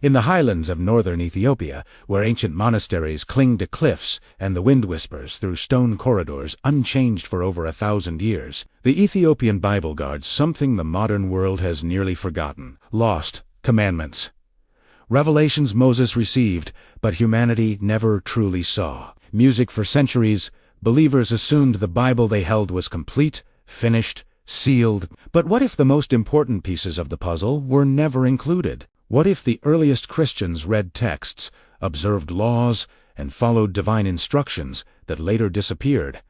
In the highlands of northern Ethiopia, where ancient monasteries cling to cliffs and the wind whispers through stone corridors unchanged for over 1,000 years, the Ethiopian Bible guards something the modern world has nearly forgotten: lost commandments. Revelations Moses received, but humanity never truly saw. Music for centuries, believers assumed the Bible they held was complete, finished, sealed. But what if the most important pieces of the puzzle were never included? What if the earliest Christians read texts, observed laws, and followed divine instructions that later disappeared,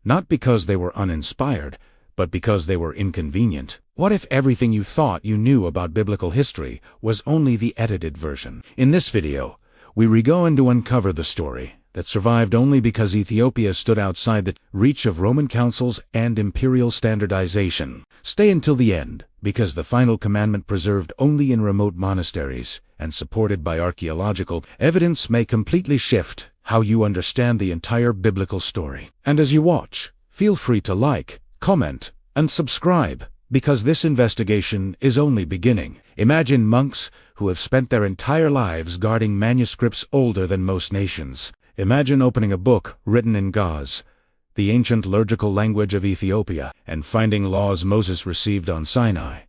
not because they were uninspired, but because they were inconvenient? What if everything you thought you knew about biblical history was only the edited version? In this video, we go in to uncover the story that survived only because Ethiopia stood outside the reach of Roman councils and imperial standardization. Stay until the end, because the final commandment, preserved only in remote monasteries and supported by archaeological evidence, may completely shift how you understand the entire biblical story. And as you watch, feel free to like, comment, and subscribe, because this investigation is only beginning. Imagine monks who have spent their entire lives guarding manuscripts older than most nations. Imagine opening a book written in Gauze, the ancient liturgical language of Ethiopia, and finding laws Moses received on Sinai.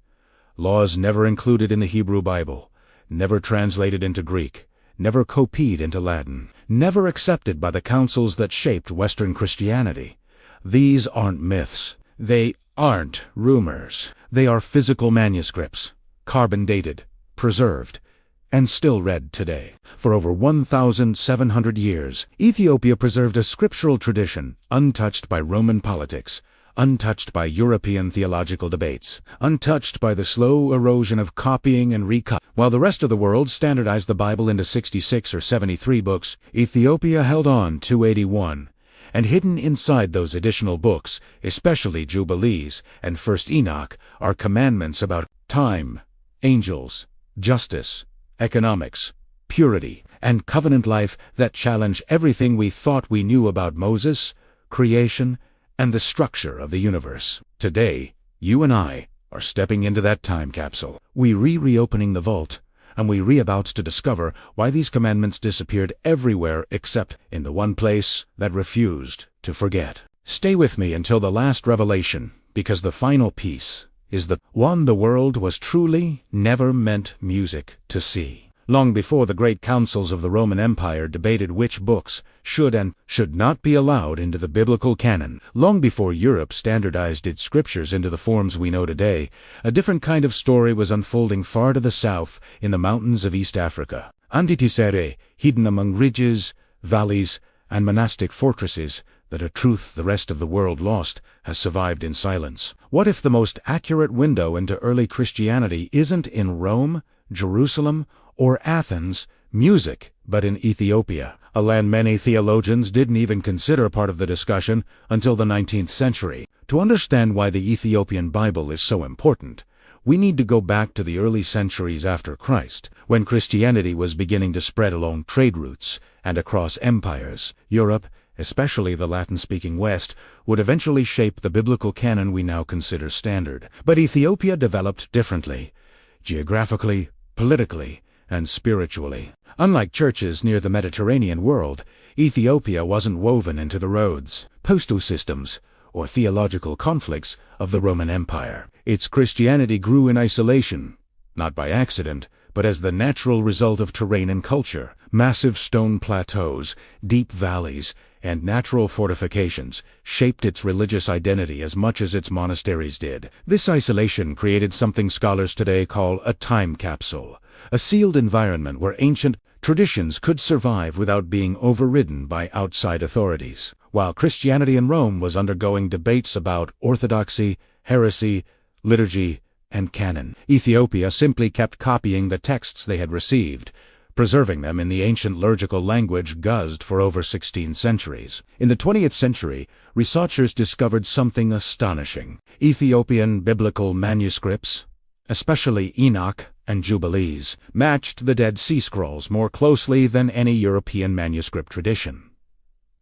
Laws never included in the Hebrew Bible, never translated into Greek, never copied into Latin, never accepted by the councils that shaped Western Christianity. These aren't myths. They aren't rumors. They are physical manuscripts, carbon-dated, preserved, and still read today. For over 1,700 years, Ethiopia preserved a scriptural tradition untouched by Roman politics, untouched by European theological debates, untouched by the slow erosion of copying and recut. While the rest of the world standardized the Bible into 66 or 73 books, Ethiopia held on to 81. And hidden inside those additional books, especially Jubilees and First Enoch, are commandments about time, angels, justice, economics, purity, and covenant life that challenge everything we thought we knew about Moses, creation, and the structure of the universe. Today, you and I are stepping into that time capsule. We reopening the vault, and we about to discover why these commandments disappeared everywhere except in the one place that refused to forget. Stay with me until the last revelation, because the final piece is the one the world was truly never meant music to see. Long before the great councils of the Roman Empire debated which books should and should not be allowed into the biblical canon, long before Europe standardized its scriptures into the forms we know today, a different kind of story was unfolding far to the south in the mountains of East Africa. Antikythera, hidden among ridges, valleys, and monastic fortresses, that a truth the rest of the world lost, has survived in silence. What if the most accurate window into early Christianity isn't in Rome, Jerusalem, or Athens, music, but in Ethiopia, a land many theologians didn't even consider part of the discussion until the 19th century? To understand why the Ethiopian Bible is so important, we need to go back to the early centuries after Christ, when Christianity was beginning to spread along trade routes and across empires. Europe, especially the Latin-speaking West, would eventually shape the biblical canon we now consider standard. But Ethiopia developed differently, geographically, politically, and spiritually. Unlike churches near the Mediterranean world, Ethiopia wasn't woven into the roads, postal systems, or theological conflicts of the Roman Empire. Its Christianity grew in isolation, not by accident, but as the natural result of terrain and culture. Massive stone plateaus, deep valleys, and natural fortifications shaped its religious identity as much as its monasteries did. This isolation created something scholars today call a time capsule, a sealed environment where ancient traditions could survive without being overridden by outside authorities. While Christianity in Rome was undergoing debates about orthodoxy, heresy, liturgy, and canon, Ethiopia simply kept copying the texts they had received, preserving them in the ancient liturgical language Gauze for over 16 centuries. In the 20th century, researchers discovered something astonishing. Ethiopian biblical manuscripts, especially Enoch and Jubilees, matched the Dead Sea Scrolls more closely than any European manuscript tradition.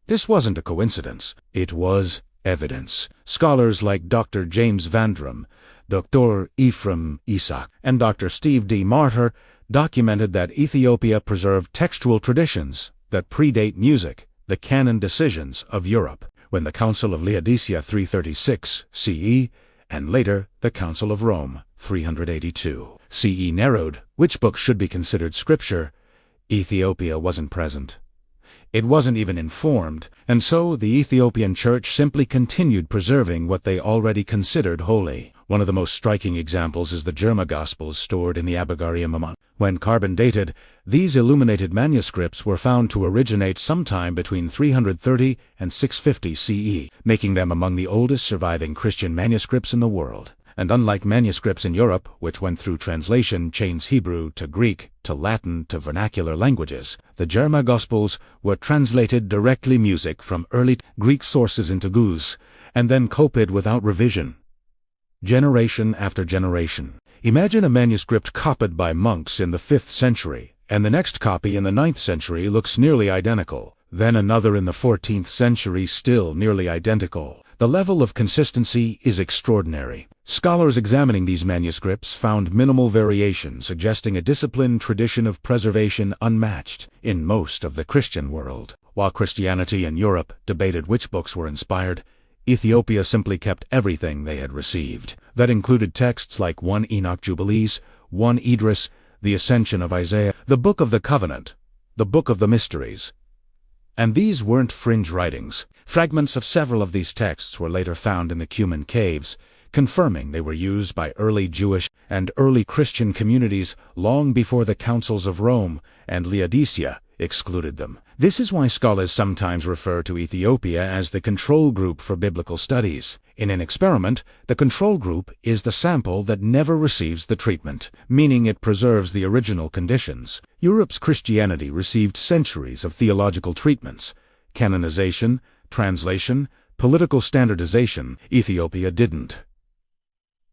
This wasn't a coincidence. It was evidence. Scholars like Dr. James Vandrum, Dr. Ephraim Isaac, and Dr. Steve D. Martyr documented that Ethiopia preserved textual traditions that predate music, the canon decisions of Europe. When the Council of Laodicea 336 CE, and later the Council of Rome 382 CE narrowed which books should be considered scripture, Ethiopia wasn't present. It wasn't even informed, and so the Ethiopian Church simply continued preserving what they already considered holy. One of the most striking examples is the German Gospels stored in the Abagarium Amman. When carbon-dated, these illuminated manuscripts were found to originate sometime between 330 and 650 CE, making them among the oldest surviving Christian manuscripts in the world. And unlike manuscripts in Europe, which went through translation chains Hebrew to Greek to Latin to vernacular languages, the German Gospels were translated directly music from early Greek sources into Guz, and then copied without revision, generation after generation. Imagine a manuscript copied by monks in the 5th century, and the next copy in the 9th century looks nearly identical, then another in the 14th century still nearly identical. The level of consistency is extraordinary. Scholars examining these manuscripts found minimal variation, suggesting a disciplined tradition of preservation unmatched in most of the Christian world. While Christianity in Europe debated which books were inspired, Ethiopia simply kept everything they had received. That included texts like 1 Enoch Jubilees, 1 Idris, the Ascension of Isaiah, the Book of the Covenant, the Book of the Mysteries. And these weren't fringe writings. Fragments of several of these texts were later found in the Cuman caves, confirming they were used by early Jewish and early Christian communities long before the councils of Rome and Laodicea excluded them. This is why scholars sometimes refer to Ethiopia as the control group for biblical studies. In an experiment, the control group is the sample that never receives the treatment, meaning it preserves the original conditions. Europe's Christianity received centuries of theological treatments, canonization, translation, political standardization. Ethiopia didn't.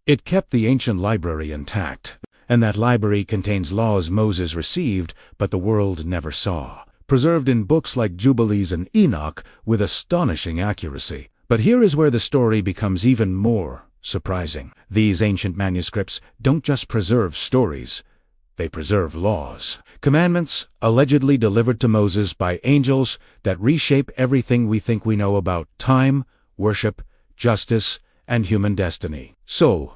It kept the ancient library intact, and that library contains laws Moses received but the world never saw, preserved in books like Jubilees and Enoch with astonishing accuracy. But here is where the story becomes even more surprising. These ancient manuscripts don't just preserve stories, they preserve laws. Commandments allegedly delivered to Moses by angels that reshape everything we think we know about time, worship, justice, and human destiny. So,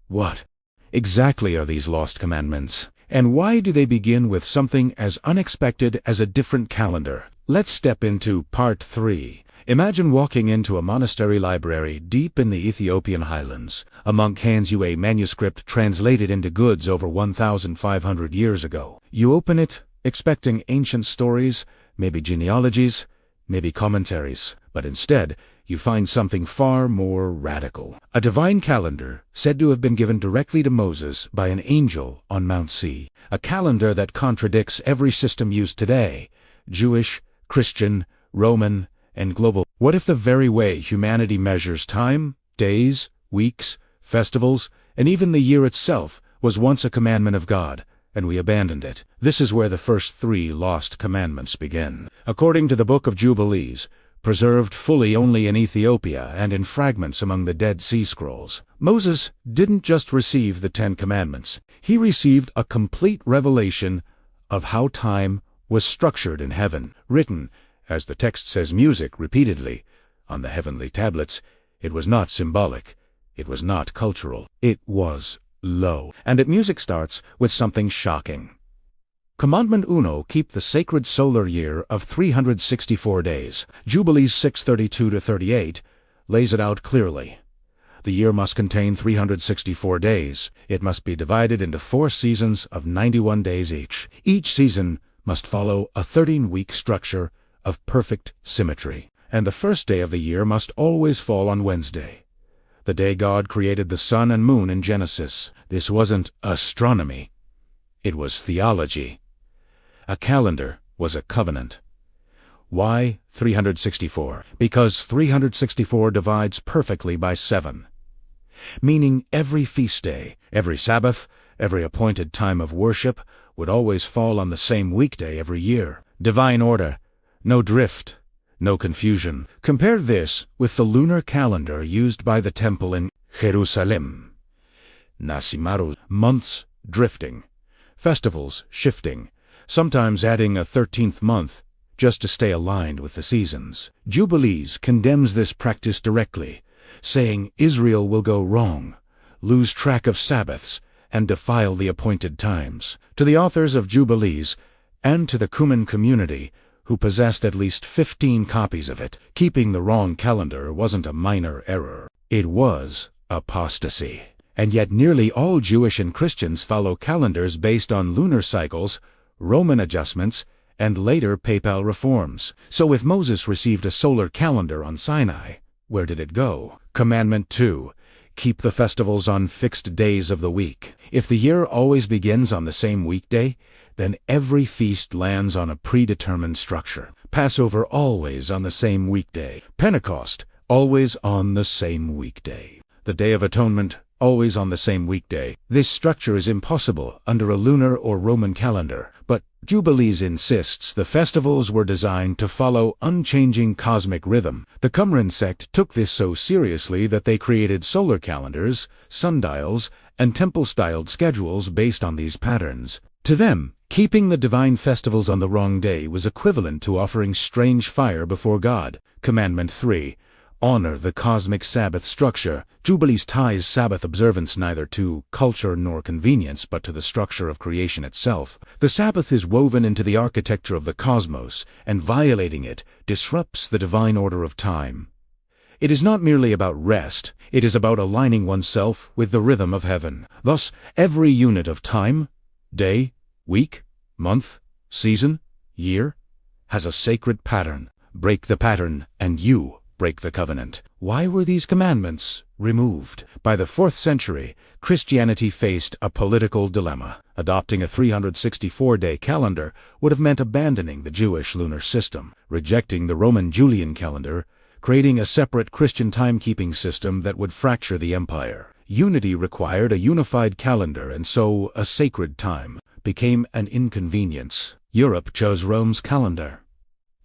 what exactly are these lost commandments? And why do they begin with something as unexpected as a different calendar? Let's step into Part 3. Imagine walking into a monastery library deep in the Ethiopian highlands. A monk hands you a manuscript translated into goods over 1,500 years ago. You open it, expecting ancient stories, maybe genealogies, maybe commentaries, but instead, you find something far more radical. A divine calendar said to have been given directly to Moses by an angel on Mount Sinai. A calendar that contradicts every system used today, Jewish, Christian, Roman, and global. What if the very way humanity measures time, days, weeks, festivals, and even the year itself was once a commandment of God, and we abandoned it? This is where the first 3 lost commandments begin. According to the Book of Jubilees, preserved fully only in Ethiopia and in fragments among the Dead Sea Scrolls, Moses didn't just receive the 10 Commandments. He received a complete revelation of how time was structured in heaven, written, as the text says, music repeatedly on the heavenly tablets. It was not symbolic. It was not cultural. It was low. And music starts with something shocking. Commandment Uno, keep the sacred solar year of 364 days. Jubilees 6:32-38 lays it out clearly. The year must contain 364 days. It must be divided into 4 seasons of 91 days each. Each season must follow a 13-week structure of perfect symmetry. And the first day of the year must always fall on Wednesday, the day God created the sun and moon in Genesis. This wasn't astronomy. It was theology. A calendar was a covenant. Why 364? Because 364 divides perfectly by 7. Meaning every feast day, every Sabbath, every appointed time of worship would always fall on the same weekday every year. Divine order. No drift, no confusion. Compare this with the lunar calendar used by the temple in Jerusalem. Nasimaru, months drifting, Festivals shifting, sometimes adding a 13th month just to stay aligned with the seasons. Jubilees condemns this practice directly, saying Israel will go wrong, lose track of Sabbaths, and defile the appointed times. To the authors of Jubilees, and to the Cuman community, who possessed at least 15 copies of it, keeping the wrong calendar wasn't a minor error. It was apostasy. And yet nearly all Jewish and Christians follow calendars based on lunar cycles, Roman adjustments, and later papal reforms. So if Moses received a solar calendar on Sinai, where did it go? Commandment 2. Keep the festivals on fixed days of the week. If the year always begins on the same weekday, then every feast lands on a predetermined structure. Passover always on the same weekday. Pentecost always on the same weekday. The Day of Atonement always on the same weekday. This structure is impossible under a lunar or Roman calendar, but Jubilees insists the festivals were designed to follow unchanging cosmic rhythm. The Qumran sect took this so seriously that they created solar calendars, sundials, and temple-styled schedules based on these patterns. To them, keeping the divine festivals on the wrong day was equivalent to offering strange fire before God. Commandment 3. Honor the cosmic Sabbath structure. Jubilees ties Sabbath observance neither to culture nor convenience, but to the structure of creation itself. The Sabbath is woven into the architecture of the cosmos, and violating it disrupts the divine order of time. It is not merely about rest, it is about aligning oneself with the rhythm of heaven. Thus, every unit of time, day, week, month, season, year, has a sacred pattern. Break the pattern, and you break the covenant. Why were these commandments removed? By the 4th century, Christianity faced a political dilemma. Adopting a 364-day calendar would have meant abandoning the Jewish lunar system, rejecting the Roman Julian calendar, creating a separate Christian timekeeping system that would fracture the empire. Unity required a unified calendar, and so a sacred time became an inconvenience. Europe chose Rome's calendar.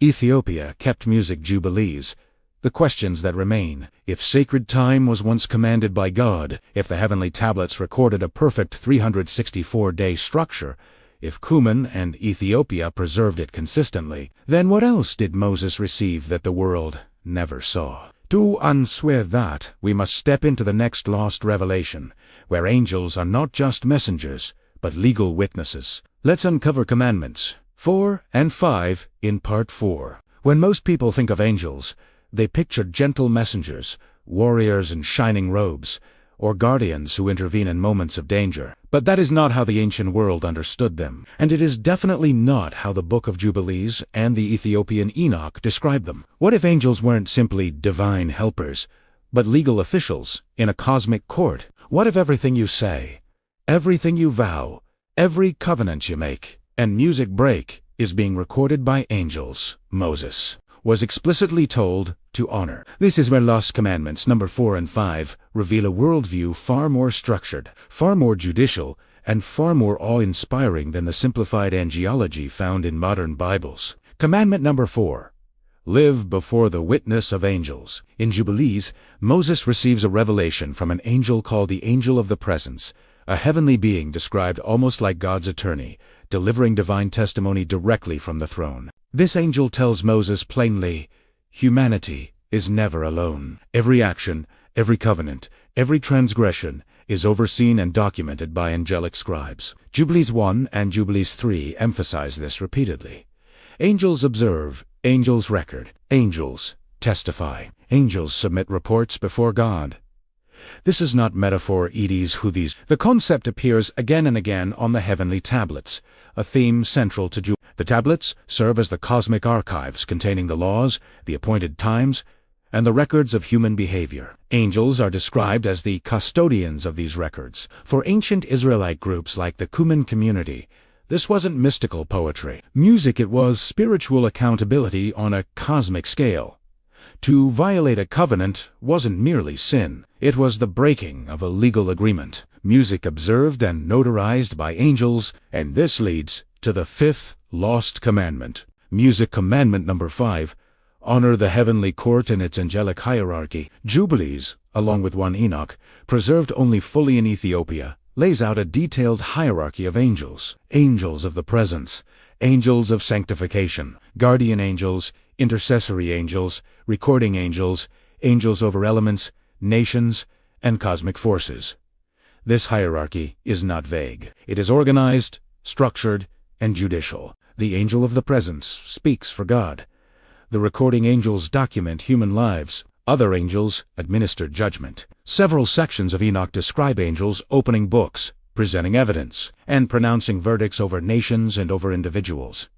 Ethiopia kept music jubilees. The questions that remain: if sacred time was once commanded by God, if the heavenly tablets recorded a perfect 364-day structure, if Cuman and Ethiopia preserved it consistently, then what else did Moses receive that the world never saw? To unswear that, we must step into the next lost revelation, where angels are not just messengers, but legal witnesses. Let's uncover Commandments 4 and 5 in Part 4. When most people think of angels, they picture gentle messengers, warriors in shining robes, or guardians who intervene in moments of danger. But that is not how the ancient world understood them, and it is definitely not how the Book of Jubilees and the Ethiopian Enoch describe them. What if angels weren't simply divine helpers, but legal officials in a cosmic court? What if everything you say, everything you vow, every covenant you make, and music break is being recorded by angels? Moses was explicitly told to honor. This is where Lost Commandments number 4 and 5 reveal a worldview far more structured, far more judicial, and far more awe-inspiring than the simplified angelology found in modern Bibles. Commandment number 4. Live before the witness of angels. In Jubilees, Moses receives a revelation from an angel called the Angel of the Presence, a heavenly being described almost like God's attorney, delivering divine testimony directly from the throne. This angel tells Moses plainly, humanity is never alone. Every action, every covenant, every transgression is overseen and documented by angelic scribes. Jubilees 1 and Jubilees 3 emphasize this repeatedly. Angels observe, angels record, angels testify, angels submit reports before God. This is not metaphor, edis, hudis. The concept appears again and again on the heavenly tablets, a theme central to Jubilees. The tablets serve as the cosmic archives containing the laws, the appointed times, and the records of human behavior. Angels are described as the custodians of these records. For ancient Israelite groups like the Cuman community, this wasn't mystical poetry. Music, it was spiritual accountability on a cosmic scale. To violate a covenant wasn't merely sin, it was the breaking of a legal agreement. Music observed and notarized by angels, and this leads to the 5th lost commandment. Music commandment number 5. Honor the heavenly court and its angelic hierarchy. Jubilees, along with 1 Enoch, preserved only fully in Ethiopia, lays out a detailed hierarchy of angels: angels of the presence, angels of sanctification, guardian angels, intercessory angels, recording angels, angels over elements, nations, and cosmic forces. This hierarchy is not vague. It is organized, structured, and judicial. The angel of the presence speaks for God. The recording angels document human lives. Other angels administer judgment. Several sections of Enoch describe angels opening books, presenting evidence, and pronouncing verdicts over nations and over individuals.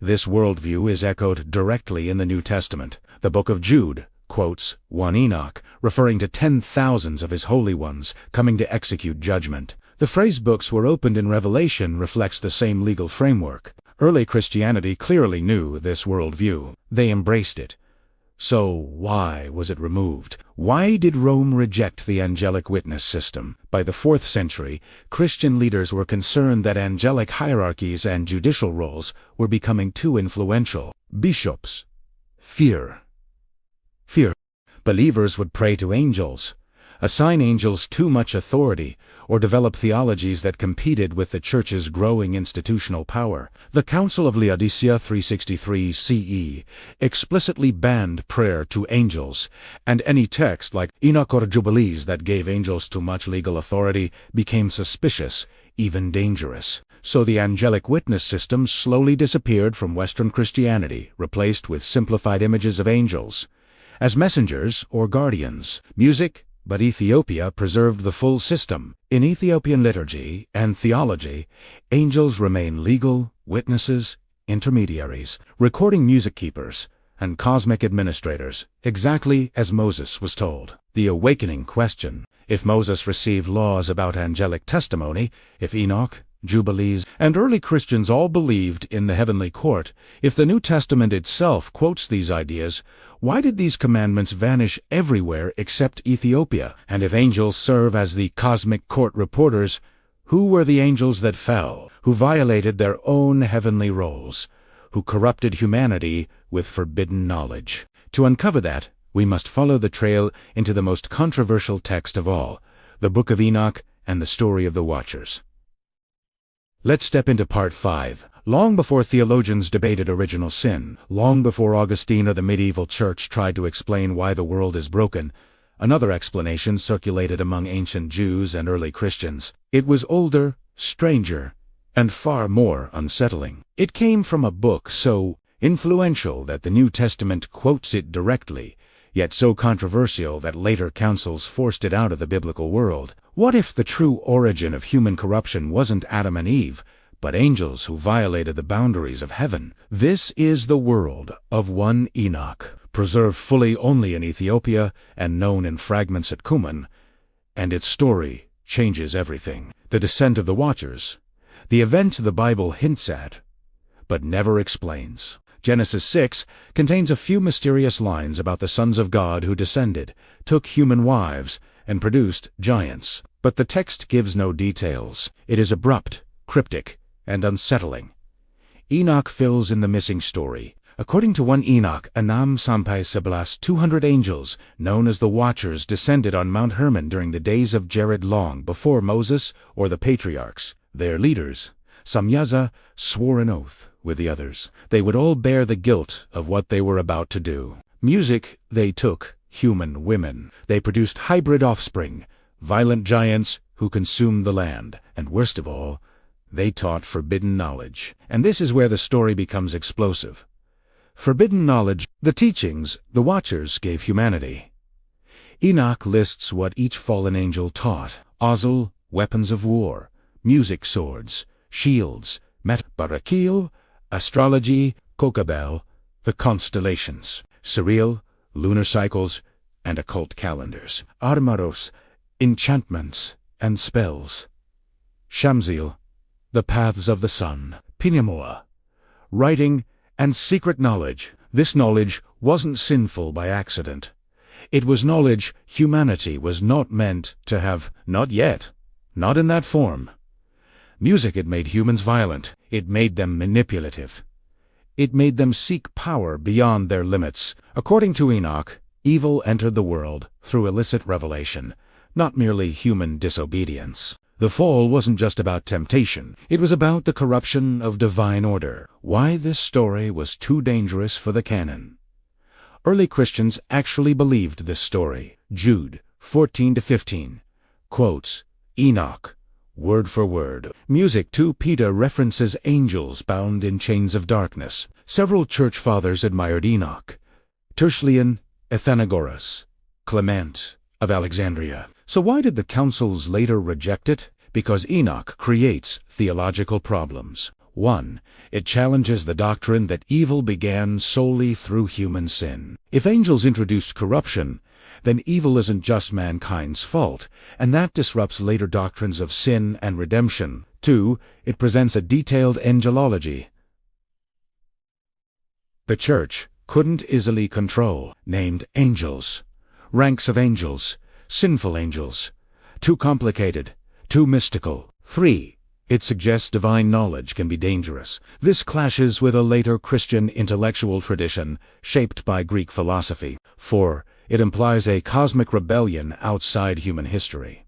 This worldview is echoed directly in the New Testament. The book of Jude quotes one Enoch, referring to 10,000s of his holy ones coming to execute judgment. The phrase books were opened in Revelation reflects the same legal framework. Early Christianity clearly knew this worldview. They embraced it. So why was it removed? Why did Rome reject the angelic witness system? By the 4th century, Christian leaders were concerned that angelic hierarchies and judicial roles were becoming too influential. Bishops. Fear. Believers would pray to angels, assign angels too much authority, or develop theologies that competed with the Church's growing institutional power. The Council of Laodicea 363 CE explicitly banned prayer to angels, and any text like Enoch or Jubilees that gave angels too much legal authority became suspicious, even dangerous. So the angelic witness system slowly disappeared from Western Christianity, replaced with simplified images of angels as messengers or guardians. Music, but Ethiopia preserved the full system. In Ethiopian liturgy and theology, angels remain legal, witnesses, intermediaries, recording music keepers, and cosmic administrators, exactly as Moses was told. The awakening question: if Moses received laws about angelic testimony, if Enoch, Jubilees, and early Christians all believed in the heavenly court, if the New Testament itself quotes these ideas, why did these commandments vanish everywhere except Ethiopia? And if angels serve as the cosmic court reporters, who were the angels that fell, who violated their own heavenly roles, who corrupted humanity with forbidden knowledge? To uncover that, we must follow the trail into the most controversial text of all, the Book of Enoch and the story of the Watchers. Let's step into Part 5. Long before theologians debated original sin, long before Augustine or the medieval church tried to explain why the world is broken, another explanation circulated among ancient Jews and early Christians. It was older, stranger, and far more unsettling. It came from a book so influential that the New Testament quotes it directly, yet so controversial that later councils forced it out of the biblical world. What if the true origin of human corruption wasn't Adam and Eve, but angels who violated the boundaries of heaven? This is the world of one Enoch, preserved fully only in Ethiopia and known in fragments at Qumran, and its story changes everything. The descent of the Watchers, the event the Bible hints at, but never explains. Genesis 6 contains a few mysterious lines about the sons of God who descended, took human wives, and produced giants. But the text gives no details. It is abrupt, cryptic, and unsettling. Enoch fills in the missing story. According to one Enoch, Anam Sampai Sebelas, 200 angels, known as the Watchers, descended on Mount Hermon during the days of Jared long before Moses or the patriarchs. Their leaders, Samyaza, swore an oath with the others. They would all bear the guilt of what they were about to do. Music, they took human women. They produced hybrid offspring, violent giants who consumed the land. And worst of all, they taught forbidden knowledge. And this is where the story becomes explosive. Forbidden knowledge, the teachings the Watchers gave humanity. Enoch lists what each fallen angel taught: Ozil, weapons of war; music, swords; shields; Barakiel, astrology; Kokabel, the constellations; Siriel, lunar cycles and occult calendars; Armaros, enchantments and spells; Shamsiel, the paths of the sun; Pinamoa, writing and secret knowledge. This knowledge wasn't sinful by accident. It was knowledge humanity was not meant to have, not yet, not in that form. Music had made humans violent. It made them manipulative. It made them seek power beyond their limits. According to Enoch, evil entered the world through illicit revelation, not merely human disobedience. The fall wasn't just about temptation. It was about the corruption of divine order. Why this story was too dangerous for the canon. Early Christians actually believed this story. Jude 14-15 quotes Enoch, word for word. Music 2 Peter references angels bound in chains of darkness. Several church fathers admired Enoch. Tertullian, Athenagoras, Clement of Alexandria. So why did the councils later reject it? Because Enoch creates theological problems. 1. It challenges the doctrine that evil began solely through human sin. If angels introduced corruption, then evil isn't just mankind's fault, and that disrupts later doctrines of sin and redemption. 2. It presents a detailed angelology the Church couldn't easily control. Named angels, ranks of angels, sinful angels. Too complicated, too mystical. 3. It suggests divine knowledge can be dangerous. This clashes with a later Christian intellectual tradition shaped by Greek philosophy. 4. It implies a cosmic rebellion outside human history.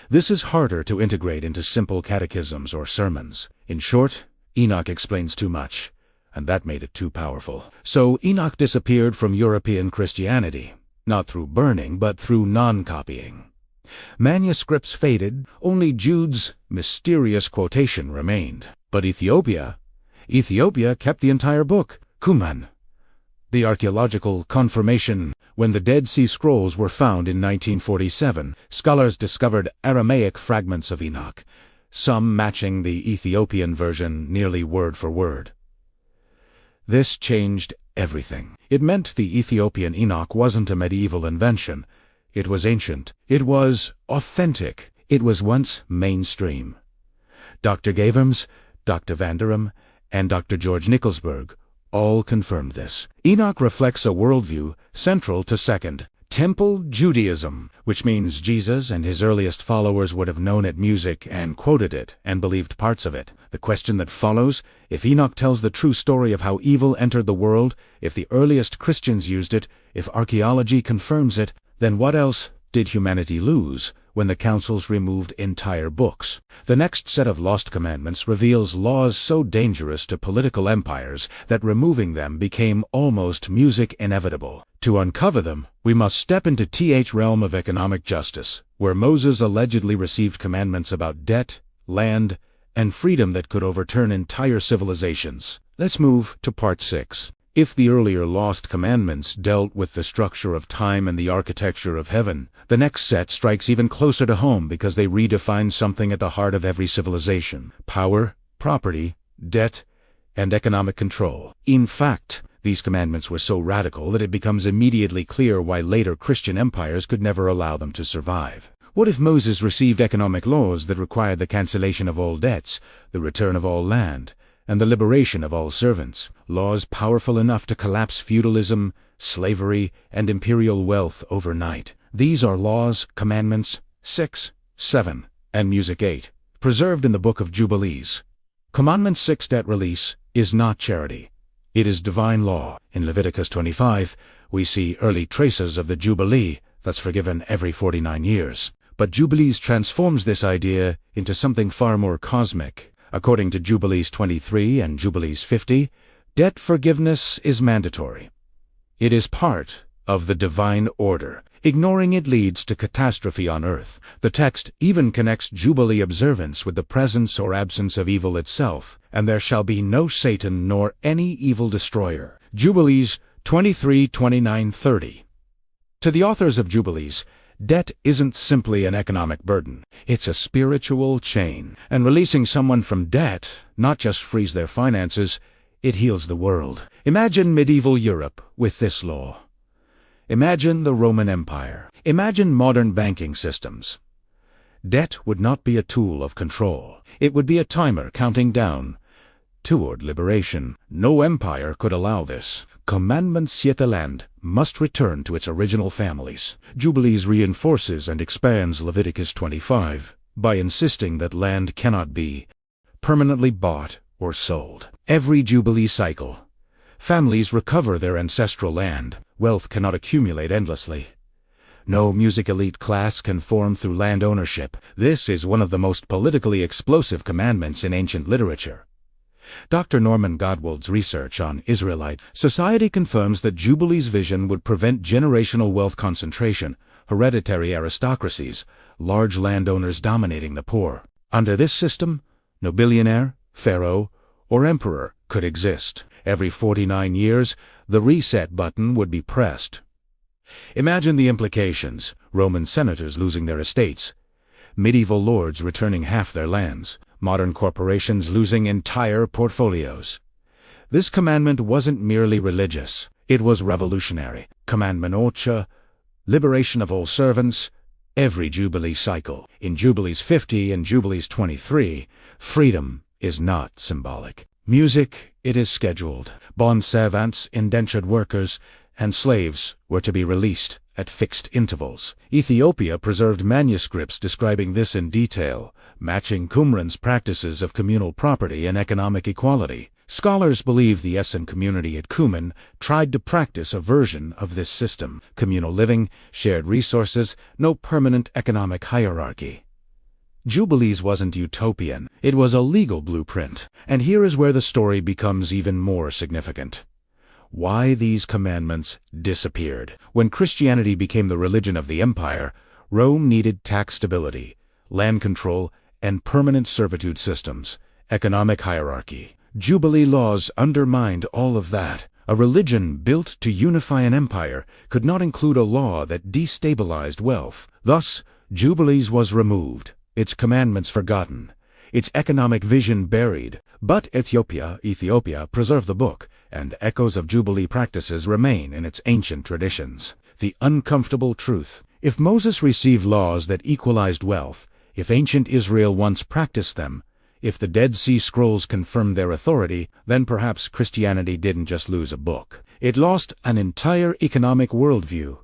This is harder to integrate into simple catechisms or sermons. In short, Enoch explains too much, and that made it too powerful. So Enoch disappeared from European Christianity, not through burning, but through non-copying. Manuscripts faded, only Jude's mysterious quotation remained. But Ethiopia kept the entire book, Qumran. The archaeological confirmation. When the Dead Sea Scrolls were found in 1947, scholars discovered Aramaic fragments of Enoch, some matching the Ethiopian version nearly word for word. This changed everything. It meant the Ethiopian Enoch wasn't a medieval invention. It was ancient. It was authentic. It was once mainstream. Dr. Gaverms, Dr. Vanderum, and Dr. George Nicholsberg all confirmed this. Enoch reflects a worldview central to Second Temple Judaism, which means Jesus and his earliest followers would have known it music and quoted it and believed parts of it. The question that follows, if Enoch tells the true story of how evil entered the world, if the earliest Christians used it, if archaeology confirms it, then what else did humanity lose when the councils removed entire books? The next set of lost commandments reveals laws so dangerous to political empires that removing them became almost music inevitable. To uncover them, we must step into the realm of economic justice, where Moses allegedly received commandments about debt, land, and freedom that could overturn entire civilizations. Let's move to part 6. If the earlier lost commandments dealt with the structure of time and the architecture of heaven, the next set strikes even closer to home because they redefine something at the heart of every civilization: power, property, debt, and economic control. In fact, these commandments were so radical that it becomes immediately clear why later Christian empires could never allow them to survive. What if Moses received economic laws that required the cancellation of all debts, the return of all land, and the liberation of all servants? Laws powerful enough to collapse feudalism, slavery, and imperial wealth overnight. These are laws, commandments 6, 7, and music 8, preserved in the book of Jubilees. Commandment 6, debt release, is not charity. It is divine law. In Leviticus 25, we see early traces of the Jubilee that's forgiven every 49 years. But Jubilees transforms this idea into something far more cosmic. According to Jubilees 23 and Jubilees 50, debt forgiveness is mandatory. It is part of the divine order. Ignoring it leads to catastrophe on earth. The text even connects Jubilee observance with the presence or absence of evil itself, and there shall be no Satan nor any evil destroyer. Jubilees 23, 29, 30. To the authors of Jubilees, debt isn't simply an economic burden. It's a spiritual chain. And releasing someone from debt not just frees their finances, it heals the world. Imagine medieval Europe with this law. Imagine the Roman Empire. Imagine modern banking systems. Debt would not be a tool of control. It would be a timer counting down toward liberation. No empire could allow this. Commandments yet the land must return to its original families. Jubilees reinforces and expands Leviticus 25 by insisting that land cannot be permanently bought or sold. Every Jubilee cycle, families recover their ancestral land. Wealth cannot accumulate endlessly. No music elite class can form through land ownership. This is one of the most politically explosive commandments in ancient literature. Dr. Norman Godwald's research on Israelite society confirms that Jubilee's vision would prevent generational wealth concentration, hereditary aristocracies, large landowners dominating the poor. Under this system, no billionaire, pharaoh, or emperor could exist. Every 49 years, the reset button would be pressed. Imagine the implications: Roman senators losing their estates, medieval lords returning half their lands, modern corporations losing entire portfolios. This commandment wasn't merely religious, it was revolutionary. Commandment 8, liberation of all servants, every Jubilee cycle. In Jubilees 50 and Jubilees 23, freedom is not symbolic. Music, it is scheduled. Bond servants, indentured workers, and slaves were to be released at fixed intervals. Ethiopia preserved manuscripts describing this in detail, matching Qumran's practices of communal property and economic equality. Scholars believe the Essen community at Qumran tried to practice a version of this system: communal living, shared resources, no permanent economic hierarchy. Jubilees wasn't utopian, it was a legal blueprint. And here is where the story becomes even more significant. Why these commandments disappeared. When Christianity became the religion of the empire, Rome needed tax stability, land control, and permanent servitude systems, economic hierarchy. Jubilee laws undermined all of that. A religion built to unify an empire could not include a law that destabilized wealth. Thus, Jubilees was removed, its commandments forgotten, its economic vision buried. But Ethiopia preserved the book, and echoes of Jubilee practices remain in its ancient traditions. The uncomfortable truth: if Moses received laws that equalized wealth, if ancient Israel once practiced them, if the Dead Sea Scrolls confirmed their authority, then perhaps Christianity didn't just lose a book. It lost an entire economic worldview,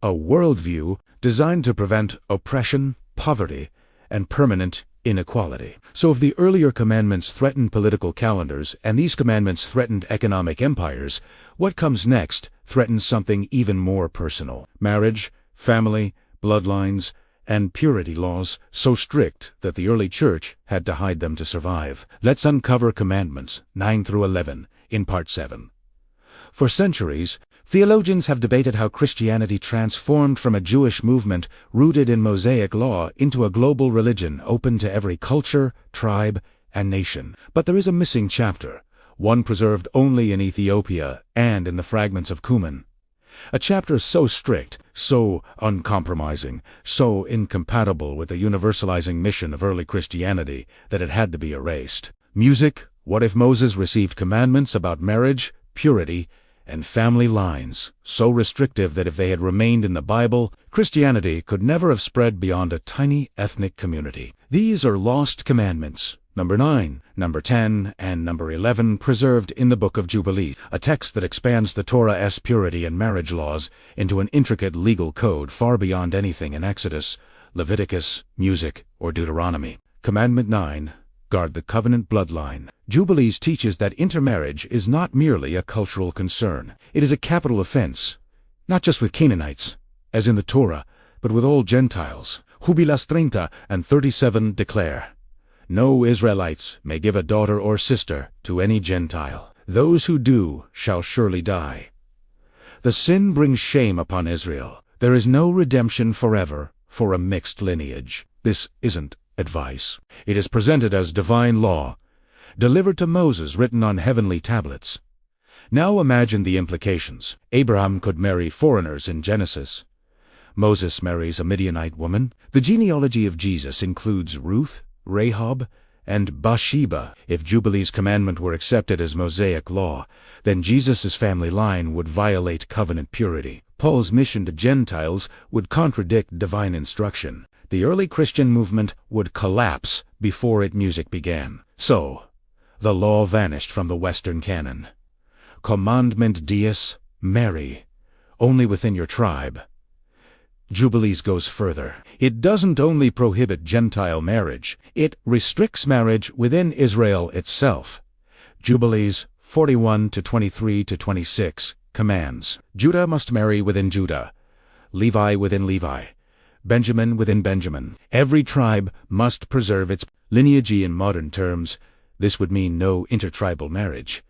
a worldview designed to prevent oppression, poverty, and permanent inequality. So if the earlier commandments threatened political calendars, and these commandments threatened economic empires, what comes next threatens something even more personal: marriage, family, bloodlines, and purity laws so strict that the early church had to hide them to survive. Let's uncover commandments 9 through 11 in part 7. For centuries, theologians have debated how Christianity transformed from a Jewish movement rooted in Mosaic law into a global religion open to every culture, tribe, and nation. But there is a missing chapter, one preserved only in Ethiopia and in the fragments of Qumran. A chapter so strict, so uncompromising, so incompatible with the universalizing mission of early Christianity that it had to be erased. Music: what if Moses received commandments about marriage, purity, and family lines so restrictive that if they had remained in the Bible, Christianity could never have spread beyond a tiny ethnic community? These are lost commandments. Number 9, number 10, and number 11 preserved in the Book of Jubilees, a text that expands the Torah's purity and marriage laws into an intricate legal code far beyond anything in Exodus, Leviticus, Music, or Deuteronomy. Commandment 9. Guard the covenant bloodline. Jubilees teaches that intermarriage is not merely a cultural concern. It is a capital offense, not just with Canaanites, as in the Torah, but with all Gentiles. Jubilees 30 and 37 declare, "No Israelites may give a daughter or sister to any Gentile. Those who do shall surely die." The sin brings shame upon Israel. There is no redemption forever for a mixed lineage. This isn't advice. It is presented as divine law, delivered to Moses, written on heavenly tablets. Now imagine the implications. Abraham could marry foreigners in Genesis. Moses marries a Midianite woman. The genealogy of Jesus includes Ruth, Rahab, and Bathsheba. If Jubilee's commandment were accepted as Mosaic law, then Jesus' family line would violate covenant purity. Paul's mission to Gentiles would contradict divine instruction. The early Christian movement would collapse before its music began. So, the law vanished from the Western canon. Commandment 10, marry, only within your tribe. Jubilees goes further. It doesn't only prohibit Gentile marriage, it restricts marriage within Israel itself. Jubilees 41 to 23 to 26 commands: Judah must marry within Judah. Levi within Levi, Benjamin within Benjamin. Every tribe must preserve its lineage. In modern terms, this would mean no intertribal marriage,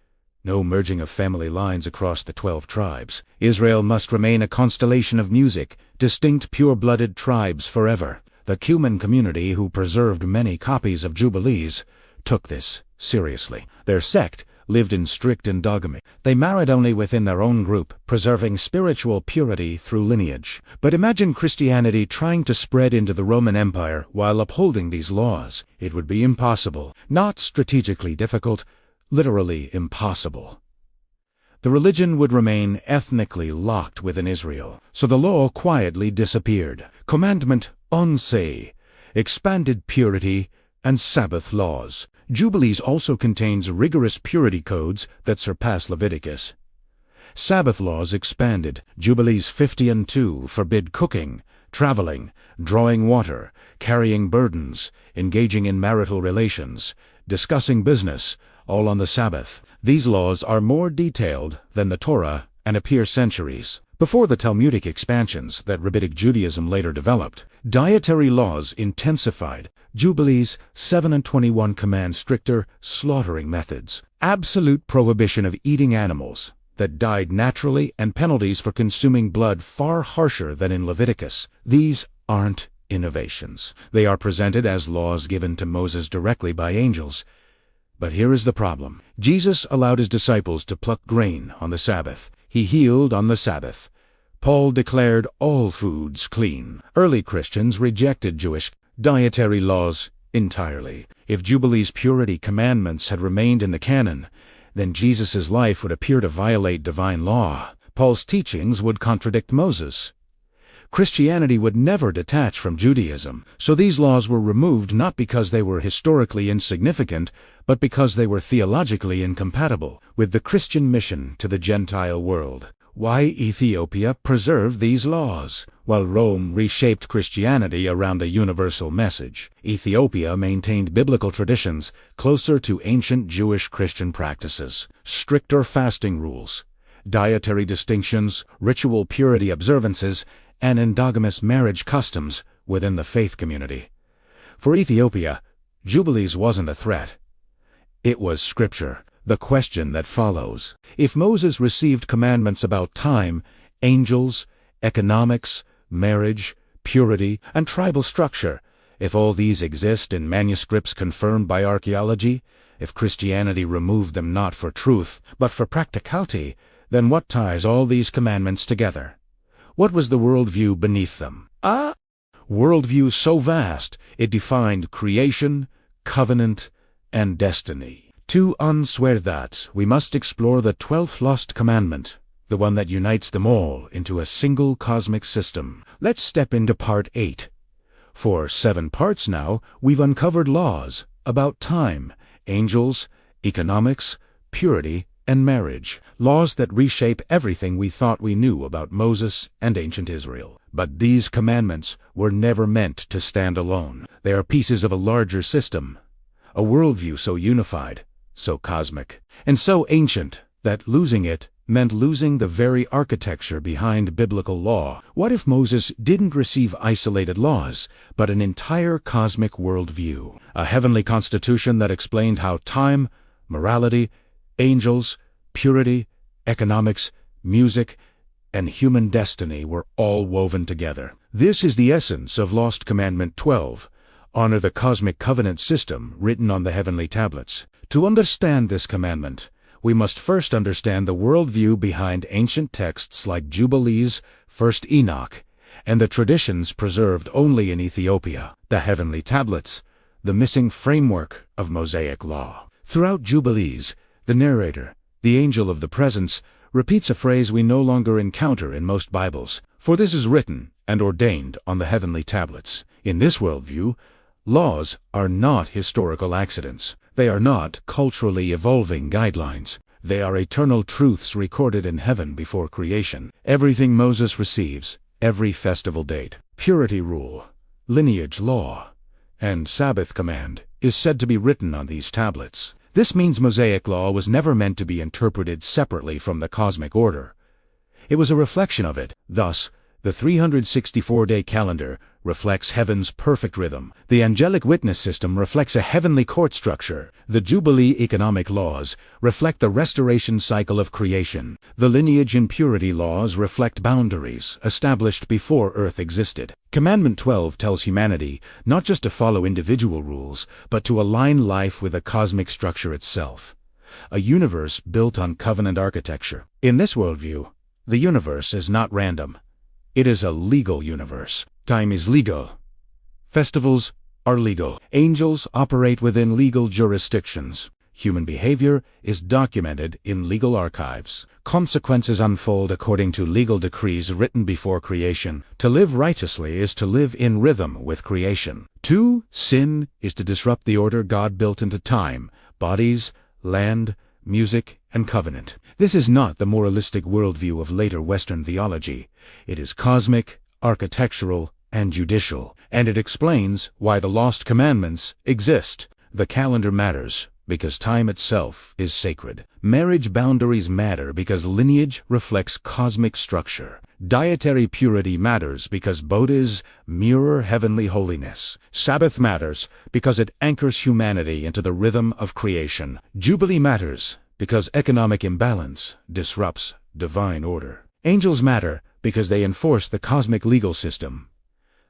no merging of family lines across the 12 tribes. Israel must remain a constellation of music, distinct pure-blooded tribes forever. The Cuman community, who preserved many copies of Jubilees, took this seriously. Their sect lived in strict endogamy. They married only within their own group, preserving spiritual purity through lineage. But imagine Christianity trying to spread into the Roman Empire while upholding these laws. It would be impossible. Not strategically difficult, literally impossible. The religion would remain ethnically locked within Israel, so the law quietly disappeared. Commandment 11, expanded purity and Sabbath laws. Jubilees also contains rigorous purity codes that surpass Leviticus. Sabbath laws expanded. Jubilees 50 and 2 forbid cooking, traveling, drawing water, carrying burdens, engaging in marital relations, discussing business, all on the Sabbath. These laws are more detailed than the Torah and appear centuries before the Talmudic expansions that Rabbinic Judaism later developed. Dietary laws intensified. Jubilees 7 and 21 command stricter slaughtering methods, absolute prohibition of eating animals that died naturally, and penalties for consuming blood far harsher than in Leviticus. These aren't innovations. They are presented as laws given to Moses directly by angels. But here is the problem. Jesus allowed his disciples to pluck grain on the Sabbath. He healed on the Sabbath. Paul declared all foods clean. Early Christians rejected Jewish dietary laws entirely. If Jubilees' purity commandments had remained in the canon, then Jesus' life would appear to violate divine law. Paul's teachings would contradict Moses. Christianity would never detach from Judaism, so these laws were removed not because they were historically insignificant, but because they were theologically incompatible with the Christian mission to the Gentile world. Why Ethiopia preserved these laws? While Rome reshaped Christianity around a universal message, Ethiopia maintained biblical traditions closer to ancient Jewish Christian practices. Stricter fasting rules, dietary distinctions, ritual purity observances, and endogamous marriage customs within the faith community. For Ethiopia, Jubilees wasn't a threat. It was Scripture. The question that follows: if Moses received commandments about time, angels, economics, marriage, purity, and tribal structure, if all these exist in manuscripts confirmed by archaeology, if Christianity removed them not for truth, but for practicality, then what ties all these commandments together? What was the worldview beneath them? A worldview so vast it defined creation, covenant, and destiny. To unswear that, we must explore the 12th lost commandment, the one that unites them all into a single cosmic system. Let's step into part 8. For 7 parts now, we've uncovered laws about time, angels, economics, purity, and marriage. Laws that reshape everything we thought we knew about Moses and ancient Israel. But these commandments were never meant to stand alone. They are pieces of a larger system, a worldview so unified, so cosmic, and so ancient that losing it meant losing the very architecture behind biblical law. What if Moses didn't receive isolated laws, but an entire cosmic worldview? A heavenly constitution that explained how time, morality, angels, purity, economics, music, and human destiny were all woven together. This is the essence of Lost Commandment 12. Honor the cosmic covenant system written on the heavenly tablets. To understand this commandment, we must first understand the worldview behind ancient texts like Jubilees, 1 Enoch, and the traditions preserved only in Ethiopia, the heavenly tablets, the missing framework of Mosaic law. Throughout Jubilees, the narrator, the angel of the presence, repeats a phrase we no longer encounter in most Bibles: "For this is written and ordained on the heavenly tablets." In this worldview, laws are not historical accidents. They are not culturally evolving guidelines. They are eternal truths recorded in heaven before creation. Everything Moses receives, every festival date, purity rule, lineage law, and Sabbath command, is said to be written on these tablets. This means Mosaic law was never meant to be interpreted separately from the cosmic order. It was a reflection of it. Thus, The 364-day calendar reflects heaven's perfect rhythm. The angelic witness system reflects a heavenly court structure. The Jubilee economic laws reflect the restoration cycle of creation. The lineage and purity laws reflect boundaries established before Earth existed. Commandment 12 tells humanity not just to follow individual rules, but to align life with the cosmic structure itself. A universe built on covenant architecture. In this worldview, the universe is not random. It is a legal universe. Time is legal. Festivals are legal. Angels operate within legal jurisdictions. Human behavior is documented in legal archives. Consequences unfold according to legal decrees written before creation. To live righteously is to live in rhythm with creation. To sin is to disrupt the order God built into time, bodies, land, music, and covenant. This is not the moralistic worldview of later Western theology. It is cosmic, architectural, and judicial, and it explains why the lost commandments exist. The calendar matters because time itself is sacred. Marriage boundaries matter because lineage reflects cosmic structure. Dietary purity matters because bodies mirror heavenly holiness. Sabbath matters because it anchors humanity into the rhythm of creation. Jubilee matters because economic imbalance disrupts divine order. Angels matter because they enforce the cosmic legal system.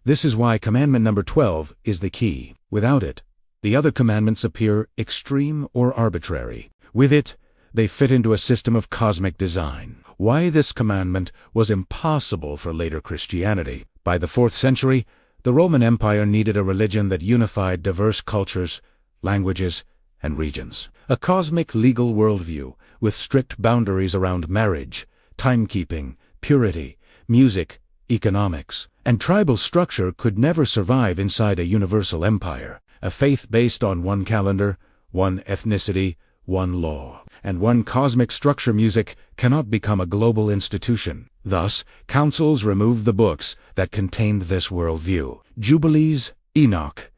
This is why commandment number 12 is the key. Without it, the other commandments appear extreme or arbitrary. With it, they fit into a system of cosmic design. Why this commandment was impossible for later Christianity. By the 4th century, the Roman Empire needed a religion that unified diverse cultures, languages, and regions. A cosmic legal worldview with strict boundaries around marriage, timekeeping, purity, music, economics, and tribal structure could never survive inside a universal empire. A faith based on one calendar, one ethnicity, one law, and one cosmic structure. Music cannot become a global institution. Thus, councils removed the books that contained this worldview. Jubilees, Enoch,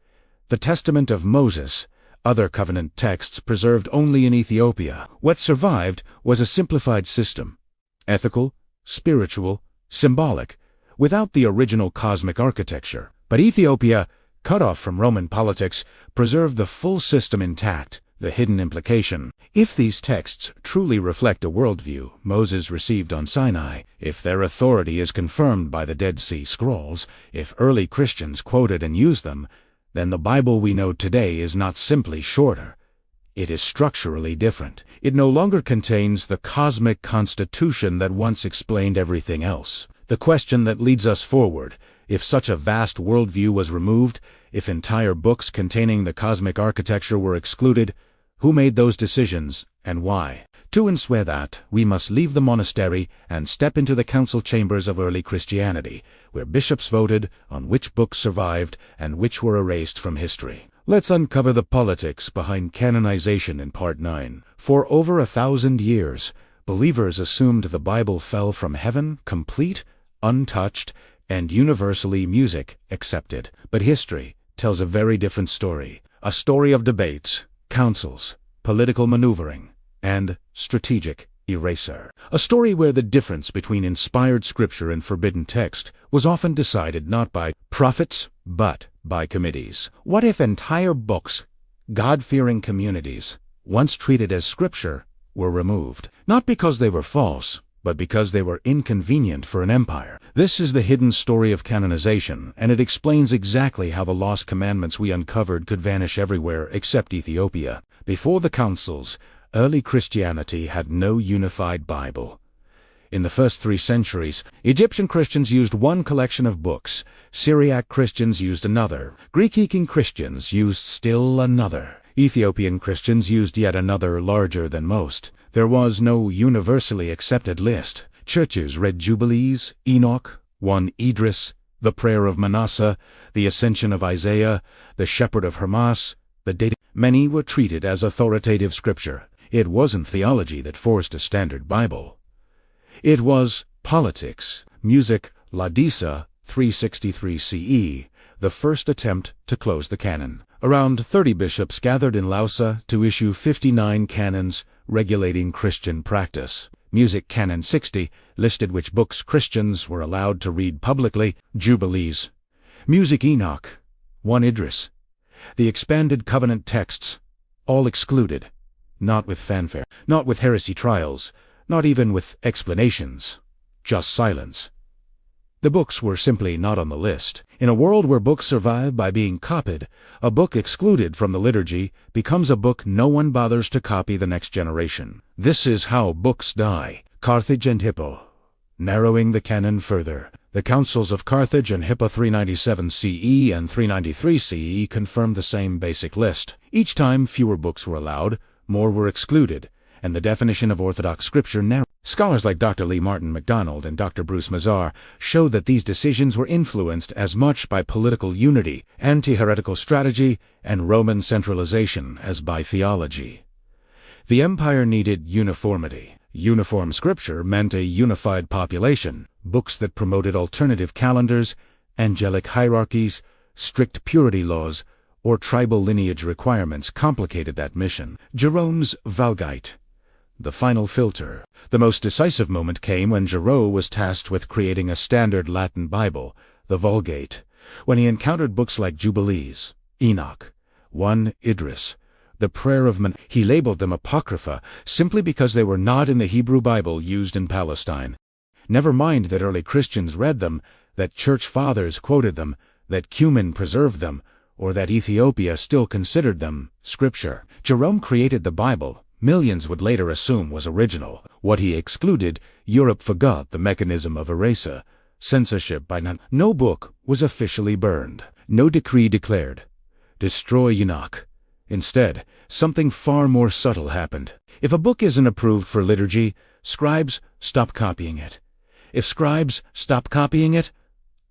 the Testament of Moses, other covenant texts preserved only in Ethiopia. What survived was a simplified system, ethical, spiritual, symbolic, without the original cosmic architecture. But Ethiopia, cut off from Roman politics, preserved the full system intact. The hidden implication: if these texts truly reflect a worldview Moses received on Sinai, if their authority is confirmed by the Dead Sea Scrolls, if early Christians quoted and used them, then the Bible we know today is not simply shorter. It is structurally different. It no longer contains the cosmic constitution that once explained everything else. The question that leads us forward: if such a vast worldview was removed, if entire books containing the cosmic architecture were excluded, who made those decisions, and why? To enswear that, we must leave the monastery and step into the council chambers of early Christianity, where bishops voted on which books survived and which were erased from history. Let's uncover the politics behind canonization in Part 9. For over 1,000 years, believers assumed the Bible fell from heaven, complete, untouched, and universally music accepted. But history tells a very different story. A story of debates, councils, political maneuvering, and strategic erasure. A story where the difference between inspired scripture and forbidden text was often decided not by prophets, but by committees. What if entire books, God-fearing communities, once treated as scripture, were removed? Not because they were false, but because they were inconvenient for an empire. This is the hidden story of canonization, and it explains exactly how the lost commandments we uncovered could vanish everywhere except Ethiopia. Before the councils, early Christianity had no unified Bible. In the first 3 centuries, Egyptian Christians used one collection of books, Syriac Christians used another, Greek-speaking Christians used still another, Ethiopian Christians used yet another larger than most. There was no universally accepted list. Churches read Jubilees, Enoch, 1 Idris, the Prayer of Manasseh, the Ascension of Isaiah, the Shepherd of Hermas, the Data. Many were treated as authoritative scripture. It wasn't theology that forced a standard Bible. It was politics. Music, Laodicea, 363 CE, the first attempt to close the canon. Around 30 bishops gathered in Lausa to issue 59 canons regulating Christian practice. Music canon 60 listed which books Christians were allowed to read publicly. Jubilees. Music Enoch. 1 Idris. The expanded covenant texts, all excluded. Not with fanfare, not with heresy trials, not even with explanations. Just silence. The books were simply not on the list. In a world where books survive by being copied, a book excluded from the liturgy becomes a book no one bothers to copy the next generation. This is how books die. Carthage and Hippo. Narrowing the canon further. The councils of Carthage and Hippo 397 CE and 393 CE confirmed the same basic list. Each time fewer books were allowed, more were excluded, and the definition of Orthodox Scripture narrowed. Scholars like Dr. Lee Martin MacDonald and Dr. Bruce Mazar show that these decisions were influenced as much by political unity, anti-heretical strategy, and Roman centralization as by theology. The empire needed uniformity. Uniform Scripture meant a unified population. Books that promoted alternative calendars, angelic hierarchies, strict purity laws, or tribal lineage requirements complicated that mission. Jerome's Vulgate. The final filter. The most decisive moment came when Jerome was tasked with creating a standard Latin Bible, the Vulgate, when he encountered books like Jubilees, Enoch, 1 Idris, the Prayer of Man. He labeled them Apocrypha simply because they were not in the Hebrew Bible used in Palestine. Never mind that early Christians read them, that church fathers quoted them, that Cumin preserved them, or that Ethiopia still considered them Scripture. Jerome created the Bible millions would later assume was original. What he excluded, Europe forgot the mechanism of erasure, censorship by none. No book was officially burned. No decree declared, destroy Enoch. Instead, something far more subtle happened. If a book isn't approved for liturgy, scribes stop copying it. If scribes stop copying it,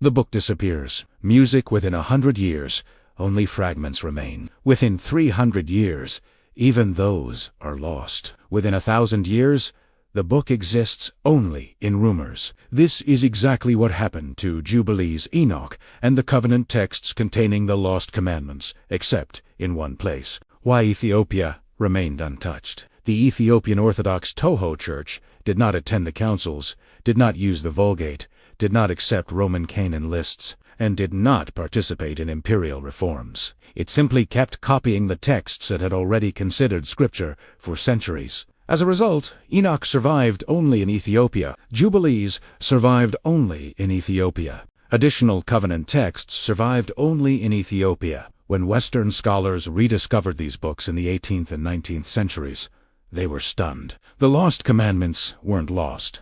the book disappears. Music within 100 years, only fragments remain. Within 300 years, even those are lost. Within 1,000 years, the book exists only in rumors. This is exactly what happened to Jubilees, Enoch, and the covenant texts containing the lost commandments, except in one place. Why Ethiopia remained untouched. The Ethiopian Orthodox Toho Church did not attend the councils, did not use the Vulgate, did not accept Roman canon lists, and did not participate in imperial reforms. It simply kept copying the texts it had already considered Scripture for centuries. As a result, Enoch survived only in Ethiopia. Jubilees survived only in Ethiopia. Additional covenant texts survived only in Ethiopia. When Western scholars rediscovered these books in the 18th and 19th centuries, they were stunned. The lost commandments weren't lost.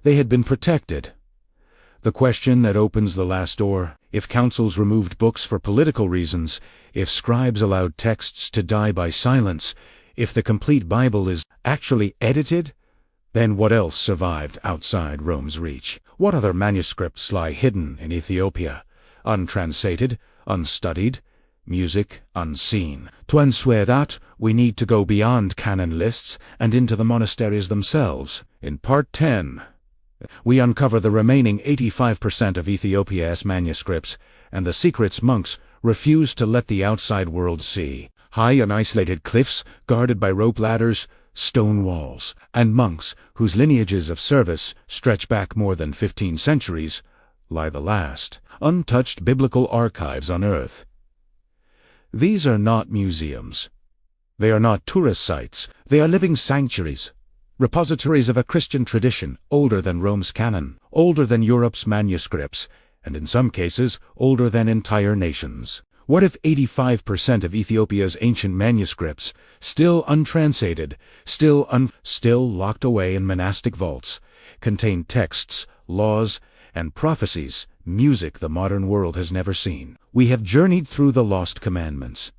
They had been protected. The question that opens the last door: if councils removed books for political reasons, if scribes allowed texts to die by silence, if the complete Bible is actually edited, then what else survived outside Rome's reach? What other manuscripts lie hidden in Ethiopia, untranslated, unstudied, music unseen? To answer that, we need to go beyond canon lists and into the monasteries themselves. In Part 10, we uncover the remaining 85% of Ethiopia's manuscripts and the secrets monks refuse to let the outside world see. High and isolated cliffs guarded by rope ladders, stone walls, and monks whose lineages of service stretch back more than 15 centuries lie the last untouched biblical archives on earth. These are not museums. They are not tourist sites. They are living sanctuaries, repositories of a Christian tradition older than Rome's canon, older than Europe's manuscripts, and in some cases older than entire nations. What if 85% of Ethiopia's ancient manuscripts, still untranslated, still locked away in monastic vaults, contain texts, laws, and prophecies, music the modern world has never seen? We have journeyed through the lost commandments.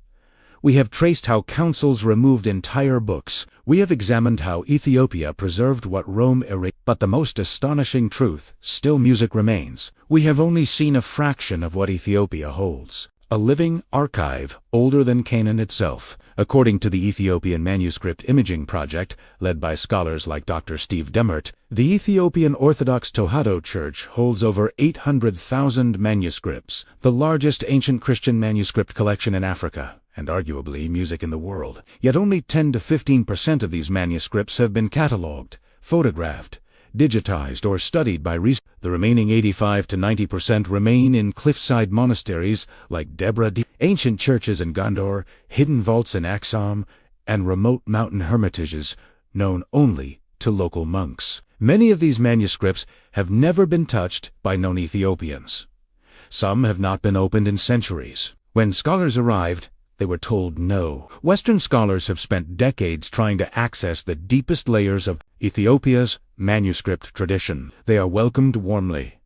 We have traced how councils removed entire books. We have examined how Ethiopia preserved what Rome erased. But the most astonishing truth, still music remains. We have only seen a fraction of what Ethiopia holds. A living archive older than Canaan itself. According to the Ethiopian Manuscript Imaging Project, led by scholars like Dr. Steve Demert, the Ethiopian Orthodox Toho Church holds over 800,000 manuscripts, the largest ancient Christian manuscript collection in Africa, and arguably music in the world. Yet only 10 to 15% of these manuscripts have been catalogued, photographed, digitized, or studied by researchers. The remaining 85 to 90% remain in cliffside monasteries like Debre, ancient churches in Gondor, hidden vaults in Axum, and remote mountain hermitages known only to local monks. Many of these manuscripts have never been touched by known Ethiopians. Some have not been opened in centuries. When scholars arrived, they were told no. Western scholars have spent decades trying to access the deepest layers of Ethiopia's manuscript tradition. They are welcomed warmly.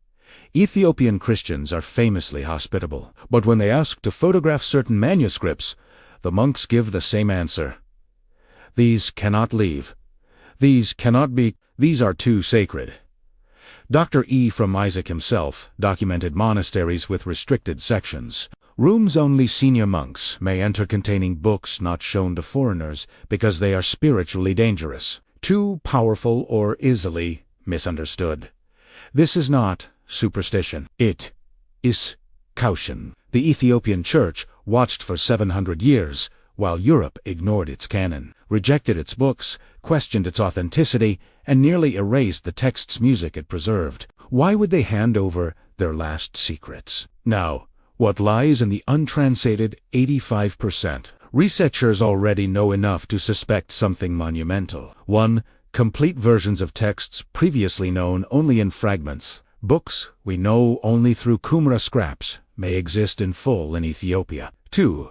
Ethiopian Christians are famously hospitable, but when they ask to photograph certain manuscripts, the monks give the same answer. These cannot leave. These cannot be. These are too sacred. Dr. E. from Isaac himself documented monasteries with restricted sections. Rooms only senior monks may enter containing books not shown to foreigners because they are spiritually dangerous, too powerful, or easily misunderstood. This is not superstition. It is caution. The Ethiopian Church watched for 700 years while Europe ignored its canon, rejected its books, questioned its authenticity, and nearly erased the text's music it preserved. Why would they hand over their last secrets? Now, what lies in the untranslated 85%? Researchers already know enough to suspect something monumental. 1. Complete versions of texts previously known only in fragments. Books we know only through Qumran scraps may exist in full in Ethiopia. 2.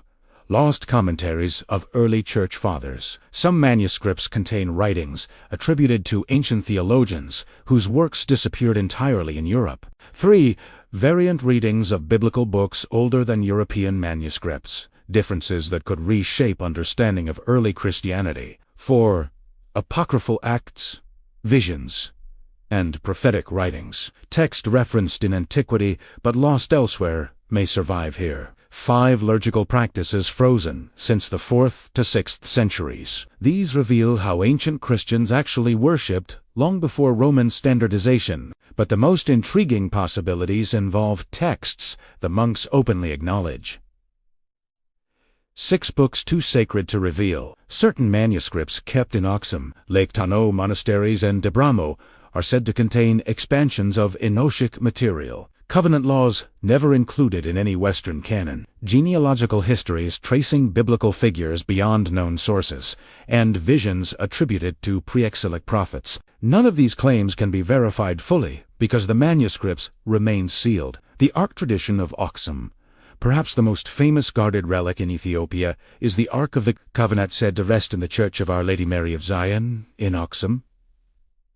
Lost commentaries of early church fathers. Some manuscripts contain writings attributed to ancient theologians whose works disappeared entirely in Europe. 3. Variant readings of biblical books older than European manuscripts, differences that could reshape understanding of early Christianity. 4. Apocryphal acts, visions, and prophetic writings. Text referenced in antiquity but lost elsewhere may survive here. 5. Liturgical practices frozen since the 4th to 6th centuries. These reveal how ancient Christians actually worshipped long before Roman standardization. But the most intriguing possibilities involve texts the monks openly acknowledge. 6 books too sacred to reveal. Certain manuscripts kept in Axum, Lake Tano monasteries, and Debramo are said to contain expansions of Enochic material. Covenant laws never included in any Western canon, genealogical histories tracing biblical figures beyond known sources, and visions attributed to pre-exilic prophets. None of these claims can be verified fully because the manuscripts remain sealed. The Ark tradition of Axum, perhaps the most famous guarded relic in Ethiopia, is the Ark of the Covenant said to rest in the Church of Our Lady Mary of Zion in Axum.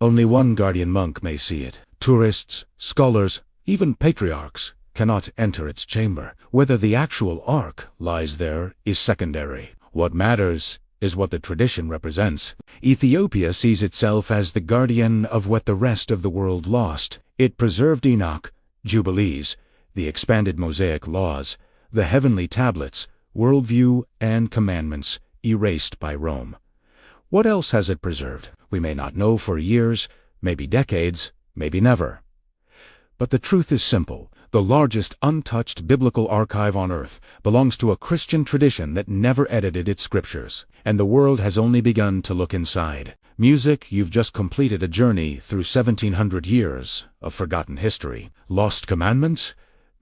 Only one guardian monk may see it. Tourists, scholars, even patriarchs cannot enter its chamber. Whether the actual Ark lies there is secondary. What matters is what the tradition represents. Ethiopia sees itself as the guardian of what the rest of the world lost. It preserved Enoch, jubilees, the expanded Mosaic laws, the heavenly tablets, worldview, and commandments erased by Rome. What else has it preserved? We may not know for years, maybe decades, maybe never. But the truth is simple. The largest untouched biblical archive on earth belongs to a Christian tradition that never edited its scriptures, and the world has only begun to look inside. Music, you've just completed a journey through 1700 years of forgotten history. Lost commandments,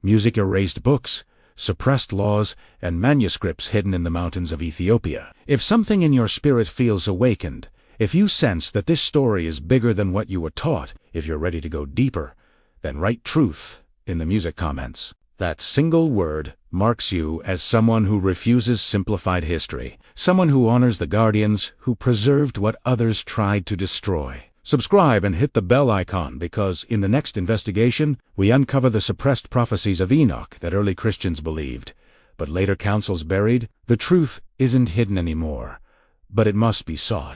music erased books, suppressed laws, and manuscripts hidden in the mountains of Ethiopia. If something in your spirit feels awakened, if you sense that this story is bigger than what you were taught, if you're ready to go deeper, then write truth in the music comments. That single word marks you as someone who refuses simplified history, someone who honors the guardians who preserved what others tried to destroy. Subscribe and hit the bell icon because in the next investigation, we uncover the suppressed prophecies of Enoch that early Christians believed, but later councils buried. The truth isn't hidden anymore, but it must be sought.